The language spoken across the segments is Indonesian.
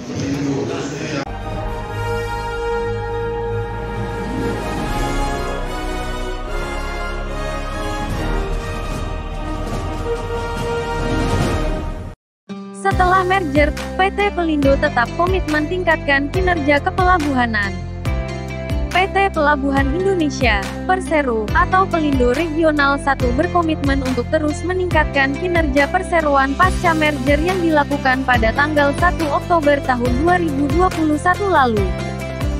Setelah merger, PT Pelindo tetap komitmen tingkatkan kinerja kepelabuhanan. PT Pelabuhan Indonesia, Persero, atau Pelindo Regional 1 berkomitmen untuk terus meningkatkan kinerja perseroan pasca merger yang dilakukan pada tanggal 1 Oktober tahun 2021 lalu.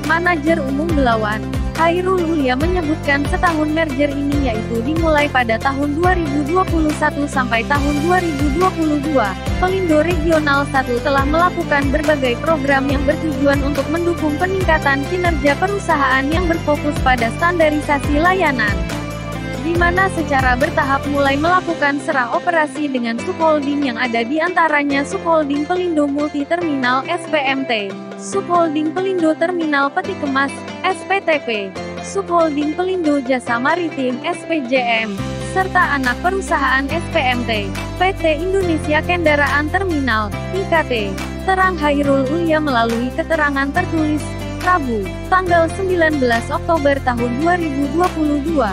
Manajer Umum Belawan, Khairul Ulia menyebutkan setahun merger ini yaitu dimulai pada tahun 2021 sampai tahun 2022, Pelindo Regional 1 telah melakukan berbagai program yang bertujuan untuk mendukung peningkatan kinerja perusahaan yang berfokus pada standarisasi layanan, di mana secara bertahap mulai melakukan serah operasi dengan subholding yang ada di antaranya Subholding Pelindo Multi Terminal (SPMT), Subholding Pelindo Terminal Peti Kemas (SPTP), Subholding Pelindo Jasa Maritim (SPJM), serta anak perusahaan SPMT, PT Indonesia Kendaraan Terminal (IKT), terang Khairul Ulia melalui keterangan tertulis, Rabu, tanggal 19 Oktober tahun 2022.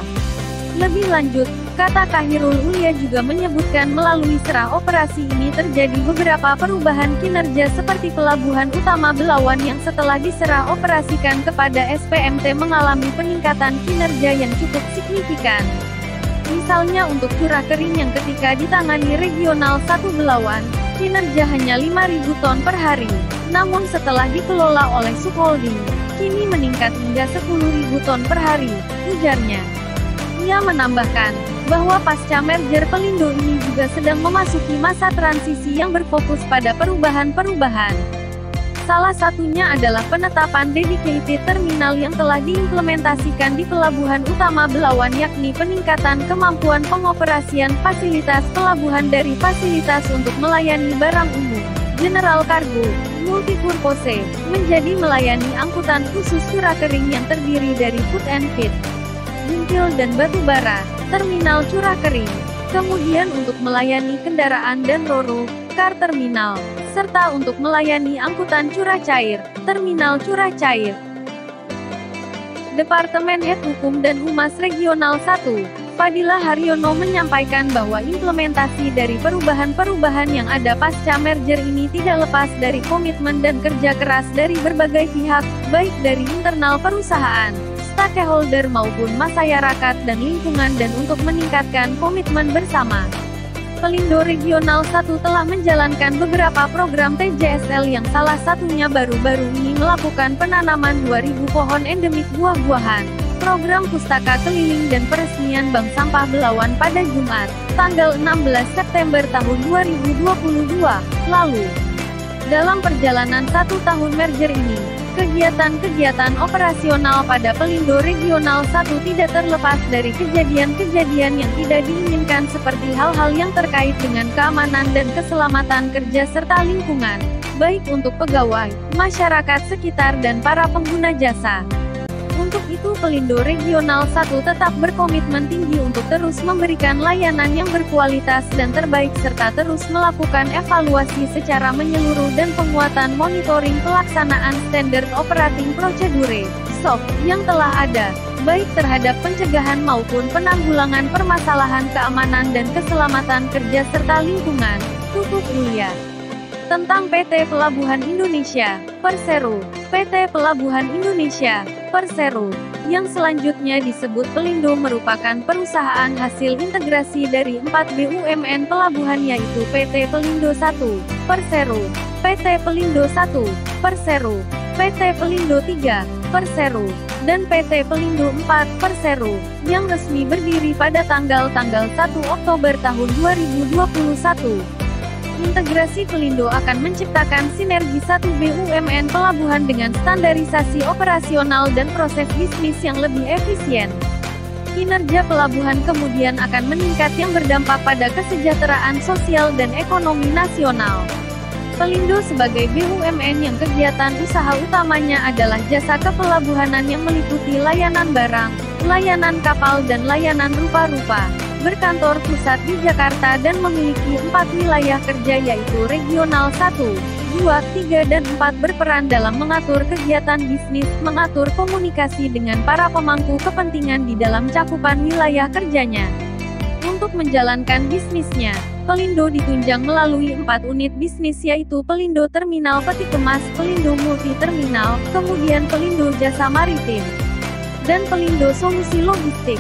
Lebih lanjut, kata Khairul Ulia juga menyebutkan melalui serah operasi ini terjadi beberapa perubahan kinerja seperti Pelabuhan Utama Belawan yang setelah diserah operasikan kepada SPMT mengalami peningkatan kinerja yang cukup signifikan. Misalnya untuk curah kering yang ketika ditangani Regional 1 Belawan, kinerja hanya 5.000 ton per hari, namun setelah dikelola oleh Subholding, kini meningkat hingga 10.000 ton per hari, ujarnya. Ia menambahkan, bahwa pasca merger Pelindo ini juga sedang memasuki masa transisi yang berfokus pada perubahan-perubahan. Salah satunya adalah penetapan dedicated terminal yang telah diimplementasikan di Pelabuhan Utama Belawan yakni peningkatan kemampuan pengoperasian fasilitas pelabuhan dari fasilitas untuk melayani barang umum, general cargo, multipurpose, menjadi melayani angkutan khusus curah kering yang terdiri dari food and feed, bungkil dan batu bara, terminal curah kering, kemudian untuk melayani kendaraan dan ro-ro, car terminal, serta untuk melayani angkutan curah cair, terminal curah cair. Departemen Head Hukum dan Humas Regional 1, Fadila Haryono menyampaikan bahwa implementasi dari perubahan-perubahan yang ada pasca merger ini tidak lepas dari komitmen dan kerja keras dari berbagai pihak, baik dari internal perusahaan, stakeholder maupun masyarakat dan lingkungan dan untuk meningkatkan komitmen bersama. Pelindo Regional 1 telah menjalankan beberapa program TJSL yang salah satunya baru-baru ini melakukan penanaman 2.000 pohon endemik buah-buahan, program pustaka keliling dan peresmian Bank Sampah Belawan pada Jumat, tanggal 16 September tahun 2022, lalu. Dalam perjalanan 1 tahun merger ini, kegiatan-kegiatan operasional pada Pelindo Regional 1 tidak terlepas dari kejadian-kejadian yang tidak diinginkan seperti hal-hal yang terkait dengan keamanan dan keselamatan kerja serta lingkungan, baik untuk pegawai, masyarakat sekitar dan para pengguna jasa. Untuk itu Pelindo Regional 1 tetap berkomitmen tinggi untuk terus memberikan layanan yang berkualitas dan terbaik serta terus melakukan evaluasi secara menyeluruh dan penguatan monitoring pelaksanaan Standard Operating Procedure (SOP) yang telah ada, baik terhadap pencegahan maupun penanggulangan permasalahan keamanan dan keselamatan kerja serta lingkungan, tutup Ulia. Tentang PT Pelabuhan Indonesia, Persero, PT Pelabuhan Indonesia, Persero, yang selanjutnya disebut Pelindo merupakan perusahaan hasil integrasi dari 4 BUMN pelabuhan yaitu PT Pelindo 1, Persero, PT Pelindo 1, Persero, PT Pelindo 3, Persero, dan PT Pelindo 4, Persero, yang resmi berdiri pada tanggal 1 Oktober tahun 2021. Integrasi Pelindo akan menciptakan sinergi satu BUMN pelabuhan dengan standarisasi operasional dan proses bisnis yang lebih efisien. Kinerja pelabuhan kemudian akan meningkat yang berdampak pada kesejahteraan sosial dan ekonomi nasional. Pelindo sebagai BUMN yang kegiatan usaha utamanya adalah jasa kepelabuhanan yang meliputi layanan barang, layanan kapal dan layanan rupa-rupa. Berkantor pusat di Jakarta dan memiliki 4 wilayah kerja yaitu Regional 1, 2, 3, dan 4 berperan dalam mengatur kegiatan bisnis, mengatur komunikasi dengan para pemangku kepentingan di dalam cakupan wilayah kerjanya. Untuk menjalankan bisnisnya, Pelindo ditunjang melalui 4 unit bisnis yaitu Pelindo Terminal Peti Kemas, Pelindo Multi Terminal, kemudian Pelindo Jasa Maritim, dan Pelindo Solusi Logistik.